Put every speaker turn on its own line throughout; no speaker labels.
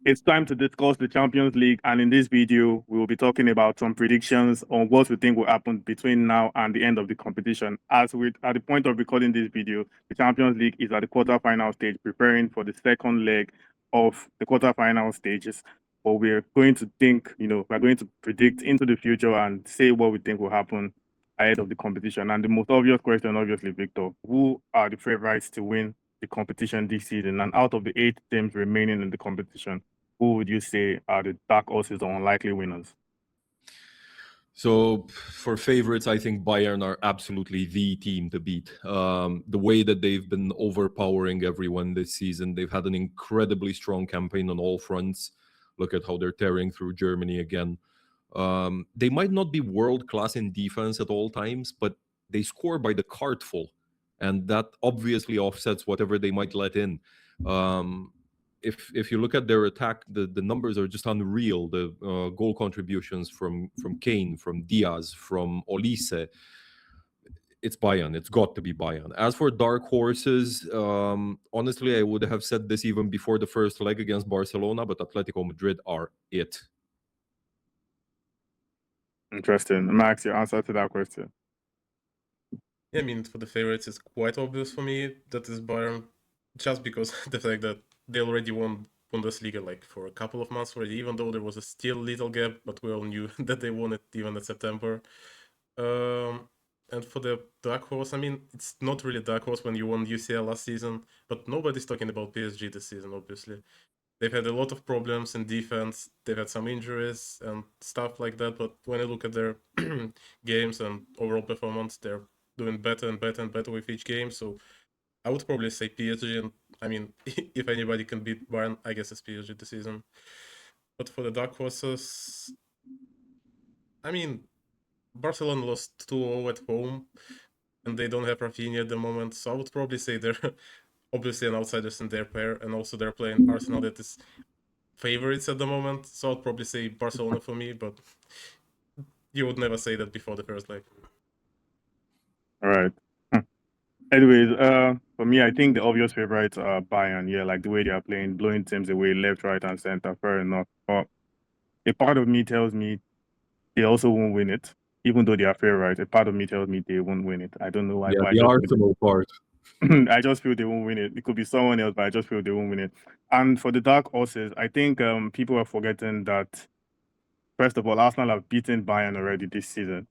It's time to discuss the Champions League, and in this video, we will be talking about some predictions on what we think will happen between now and the end of the competition. As we at the point of recording this video, the Champions League is at the quarterfinal stage, preparing for the second leg of the quarterfinal stages. But we're going to think, we're going to predict into the future and say what we think will happen ahead of the competition. And the most obvious question, obviously, Victor, who are the favorites to win the competition this season? And out of the 8 teams remaining in the competition, who would you say are the dark horses or unlikely winners?
So for favorites, I think Bayern are absolutely the team to beat. The way that they've been overpowering everyone this season, they've had an incredibly strong campaign on all fronts. Look at how they're tearing through Germany again. They might not be world class in defense at all times, but they score by the cartful, and that obviously offsets whatever they might let in. If you look at their attack, the numbers are just unreal. The goal contributions from Kane, from Diaz, from Olise. It's Bayern. It's got to be Bayern. As for dark horses, honestly, I would have said this even before the first leg against Barcelona, but Atletico Madrid are it.
Interesting. Max, your answer to that question?
Yeah, I mean, for the favorites, it's quite obvious for me that is Bayern, just because the fact that they already won Bundesliga like for a couple of months already, even though there was a still little gap, but we all knew that they won it even in September. And for the dark horse, I mean, it's not really dark horse when you won UCL last season, but nobody's talking about PSG this season, obviously. They've had a lot of problems in defense. They've had some injuries and stuff like that. But when I look at their games and overall performance, they're doing better and better and better with each game. So I would probably say PSG. And I mean, if anybody can beat Bayern, I guess it's PSG this season. But for the dark horses, I mean, Barcelona lost 2-0 at home, and they don't have Rafinha at the moment. So I would probably say they're obviously an outsiders in their pair, and also they're playing Arsenal that is favorites at the moment. So I'd probably say Barcelona for me, but you would never say that before the first leg.
All right. Anyways, for me, I think the obvious favorites are Bayern. Yeah, like the way they are playing, blowing teams away left, right, and center. Fair enough. But a part of me tells me they also won't win it, even though they are favorites. A part of me tells me they won't win it. I don't know why.
Yeah,
But
the Arsenal part.
I just feel they won't win it. It could be someone else, but I just feel they won't win it. And for the dark horses, I think people are forgetting that, first of all, Arsenal have beaten Bayern already this season.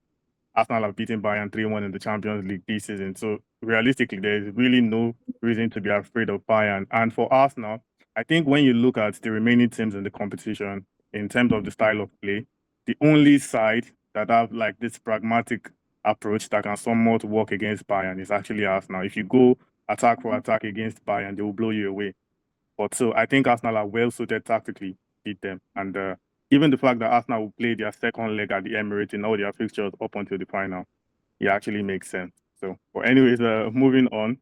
Arsenal have beaten Bayern 3-1 in the Champions League this season. So realistically, there is really no reason to be afraid of Bayern. And for Arsenal, I think when you look at the remaining teams in the competition in terms of the style of play, the only side that have like this pragmatic approach that can somewhat work against Bayern is actually Arsenal. If you go attack for attack against Bayern, they will blow you away. But so I think Arsenal are well suited tactically to beat them. And even the fact that Arsenal will play their second leg at the Emirates in all their fixtures up until the final, it actually makes sense. So, but anyways, moving on.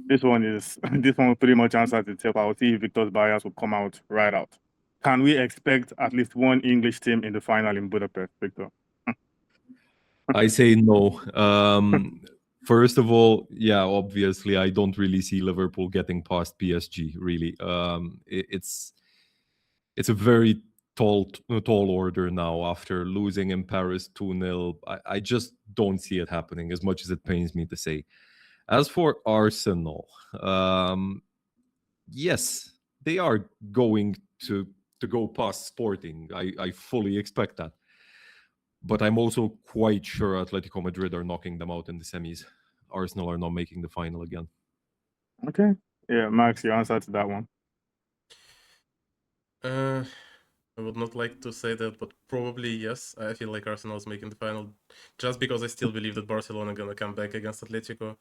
This one will pretty much answers itself. I'll see if Victor's bias will come out right out. Can we expect at least one English team in the final in Budapest, Victor?
I say no. First of all, yeah, obviously, I don't really see Liverpool getting past PSG. Really, it's a very tall order now after losing in Paris 2-0. I just don't see it happening, as much as it pains me to say. As for Arsenal, yes, they are going to go past Sporting. I fully expect that. But I'm also quite sure Atletico Madrid are knocking them out in the semis. Arsenal are not making the final again.
Okay. Yeah, Max, your answer to that one.
I would not like to say that, but probably yes. I feel like Arsenal is making the final, just because I still believe that Barcelona gonna come back against Atletico,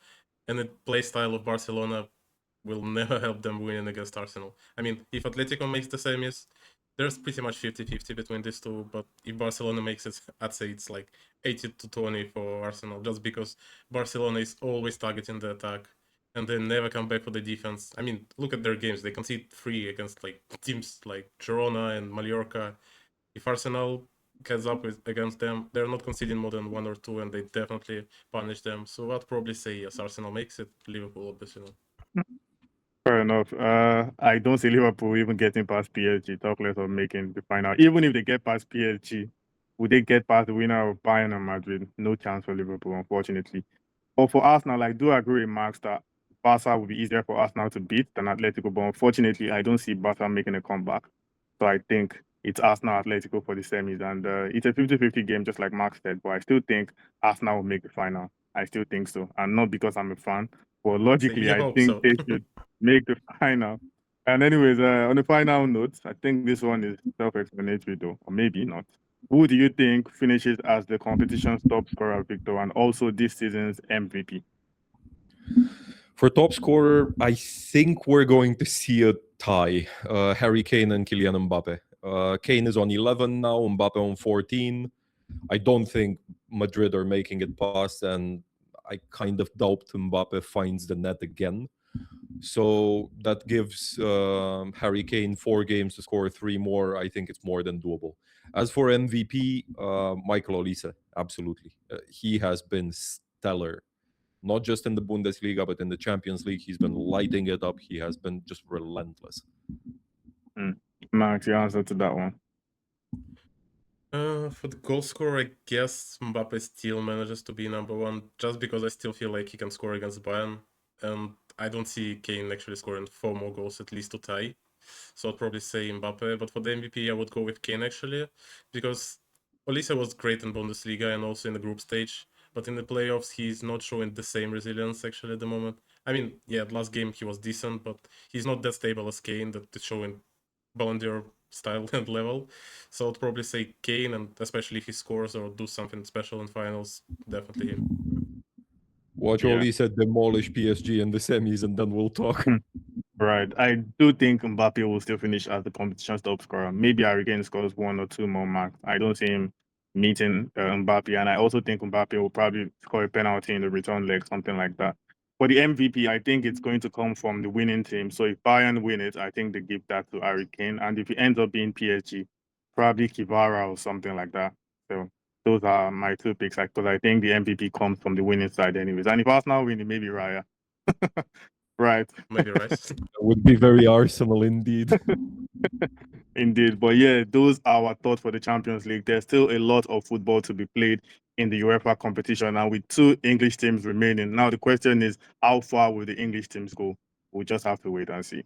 and the play style of Barcelona will never help them winning against Arsenal. I mean, if Atletico makes the semis, there's pretty much 50-50 between these two, but if Barcelona makes it, I'd say it's like 80-20 for Arsenal, just because Barcelona is always targeting the attack and they never come back for the defense. I mean, look at their games. They concede 3 against like teams like Girona and Mallorca. If Arsenal catches up against them, they're not conceding more than 1 or 2, and they definitely punish them. So I'd probably say yes, Arsenal makes it. Liverpool obviously not.
Fair enough. I don't see Liverpool even getting past PSG, talk less of making the final. Even if they get past PSG, would they get past the winner of Bayern and Madrid? No chance for Liverpool, unfortunately. But for Arsenal, I do agree with Max that Barca would be easier for Arsenal to beat than Atletico. But unfortunately, I don't see Barca making a comeback. So I think it's Arsenal Atletico for the semis. And it's a 50-50 game, just like Max said. But I still think Arsenal will make the final. I still think so. And not because I'm a fan, but logically,
You
I
hope
think
so.
they should make the final. And anyways, on the final note, I think this one is self-explanatory though, or maybe not. Who do you think finishes as the competition's top scorer, Victor, and also this season's MVP?
For top scorer, I think we're going to see a tie. Harry Kane and Kylian Mbappe. Kane is on 11 now, Mbappe on 14. I don't think Madrid are making it past, and I kind of doubt Mbappe finds the net again. So that gives Harry Kane 4 games to score 3 more. I think it's more than doable. As for MVP, Michael Olise, absolutely. He has been stellar, not just in the Bundesliga, but in the Champions League. He's been lighting it up. He has been just relentless.
Max, your answer to that one?
For the goal scorer, I guess Mbappe still manages to be number one, just because I still feel like he can score against Bayern, and I don't see Kane actually scoring 4 more goals at least to tie. So I'd probably say Mbappe, but for the MVP, I would go with Kane actually, because Olise was great in Bundesliga and also in the group stage, but in the playoffs, he's not showing the same resilience actually at the moment. I mean, yeah, last game he was decent, but he's not that stable as Kane that is showing Ballon d'Or style and level. So I'd probably say Kane, and especially if he scores or do something special in finals, definitely him.
Watch
Yeah.
Olise demolish PSG in the semis, and then we'll talk.
Right. I do think Mbappe will still finish as the competition's top scorer. Maybe Harry Kane scores 1 or 2 more marks. I don't see him meeting Mbappe. And I also think Mbappe will probably score a penalty in the return leg, something like that. For the MVP, I think it's going to come from the winning team. So if Bayern win it, I think they give that to Harry Kane. And if it ends up being PSG, probably Kivara or something like that. So those are my 2 picks, because I think the MVP comes from the winning side anyways. And if Arsenal win, it may be Raya. Right.
Maybe Rice.
That would be very Arsenal indeed.
Indeed. But yeah, those are our thoughts for the Champions League. There's still a lot of football to be played in the UEFA competition, and with 2 English teams remaining. Now, the question is, how far will the English teams go? We'll just have to wait and see.